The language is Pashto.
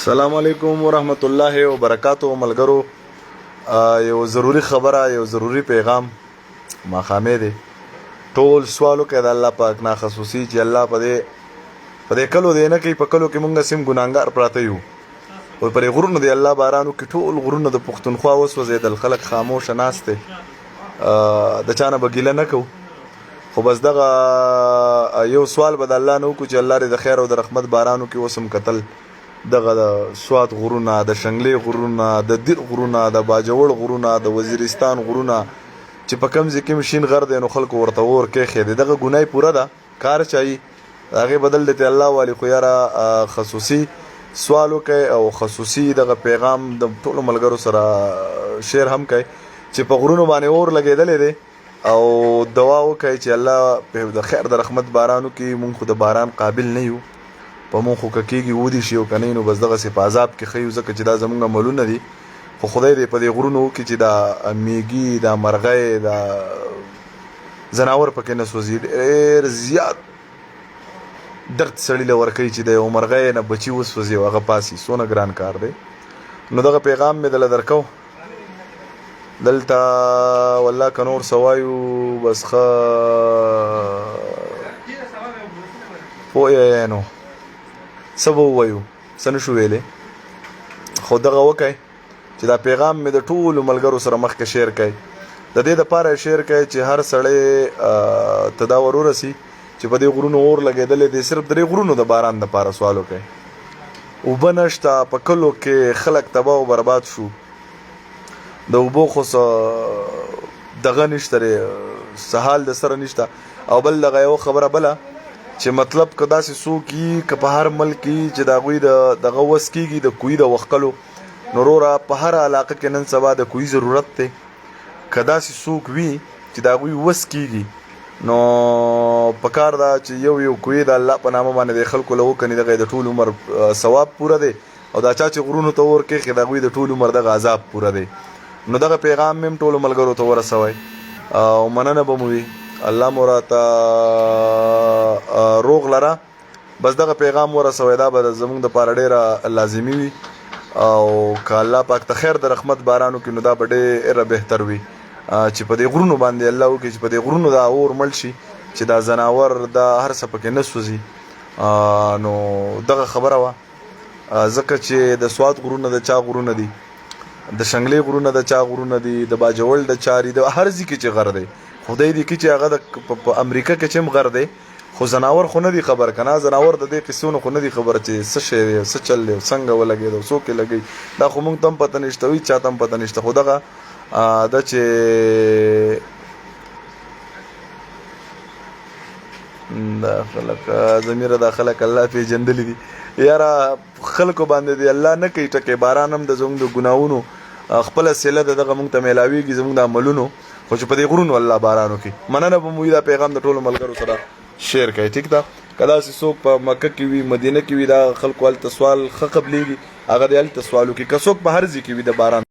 السلام علیکم ورحمت الله وبرکاتو ملګرو یو ضروری خبره یو ضروری پیغام ماخامه دی ټول سوالو کې د الله پاک نه خصوصي چې الله په دې کلو دی نه کوي په کلو کې مونږ سیم ګناګار پراته یو او پر غرونو دی الله بارانو کې ټول غرونو د پښتونخوا وسوځیدل خلک خاموش ناشته د چانه بګیله نه کو خو بس دغه یو سوال به د الله نو کو چې الله دې د خیر او د رحمت بارانو کې وسم قتل دغه د سوات غرونه د شنګلې غرونه د دیر غرونه د باجوړ غرونه د وزیرستان غرونه چې په کم ځکه مشین غر دی نو خلکو ورته ور کې خېده دغه ګناي پوره ده کار چي هغه بدل دته الله والی خو یاره خصوصي سوالو کوي او خصوصي دغه پیغام د ټولو ملګرو سره شیر هم کوي چې په غرونو باندې اور لګیدل دي او دعا وکړي چې الله په د خیر د رحمت بارانو کې مونږ خو د باران قابل نه یو په مون خو کېږي ودی شي او کني نو بس دغه سي په عذاب کې خيو زکه چې دا زمونږ عملونه دي خو خدای دې په دې غرونو کې چې دا میګي دا مرغې دا زناور پکې نه سوزي ډېر زیات درد سړی لور کوي چې د مرغې نه بچي وسوځي او هغه پاسي سونه ګران کار دی نو دغه پیغام مې دل درکو دلته والله کنور سوایو بس خ پوهه نو سبو وایو سن شو ویلې خو دغه وکای چې دا پیغام مې د ټولو ملګرو سره مخکې شیر کړي د دې لپاره شیر کړي چې هر سړی تداور ورسي چې په دې غرونو اور لګیدل دي صرف د غرونو د باران لپاره سوالو کوي او بنشتا په کلو کې خلک تباہ او برباد شو د وبو خو دغه نشته سهال د سره نشته او بل دغه یو خبره بله چې مطلب کدا سي سو کی که په هر ملک چې دا غوي دغه وس کیږي د کوی د وختلو نورورا په هر علاقه کې نن سبا د کوی ضرورت ته کدا سي سوق وی چې دا غوي وس کیږي نو پکار دا چې یو کوی د الله په نامه باندې د خلکو له وکني دغه د ټول عمر ثواب پوره دی او دا چې غرونو ته ور کې دا غوي د ټول عمر د عذاب پوره دی نو دغه پیغام مم ټول ملګرو ته ورسوي او مننه بموي الله موراتا روغ لره بس دغه پیغام ورسوي دا به زمونږ د پاره ډیره لازمي وي او که الله پاک ته خیر د رحمت بارانو کې نو دا به ډیره بهتر وي چې په دې غرونو باندې الله وکړي چې په دې غرونو دا اور مړ شي چې دا زناور دا هر څه پکې نه سوځي نو دغه خبره وه ځکه چې د سوات غرونه د چا غرونه دي د شنګلې غرونه د چا غرونه دي د باجوړ د چاري د هر ځای کې چې غر دی خدای دې کې چې هغه په امریکا کې چې غر دی خو زناور خو نه دي خبر کنه زناور د دې قصونو خو نه دي خبر چې څه شی څه چل څنګه ولګي دا څوک لګي دا خو مونږ تم پته نشته وي چا تم پته نشته خو دغه د چې دا خلک زميره دا خلک الله په جندل دي یاره خلکو باندې دی الله نه کوي ټکه باران هم د زوم د ګناونو خپل سله دغه مونږ ته ملاويږي زموږ د عملونو خو چې په دې غرونو الله بارانو کې مننه به مو دا پیغام د ټولو ملګرو سره شیر کړئ ټیک ده کدا چې څوک په مکه کې وي مدینه کې وي دا خلکو ال تسوال خ قبليږي هغه د ال تسوالو کې که څوک په هر ځای کې وي د باران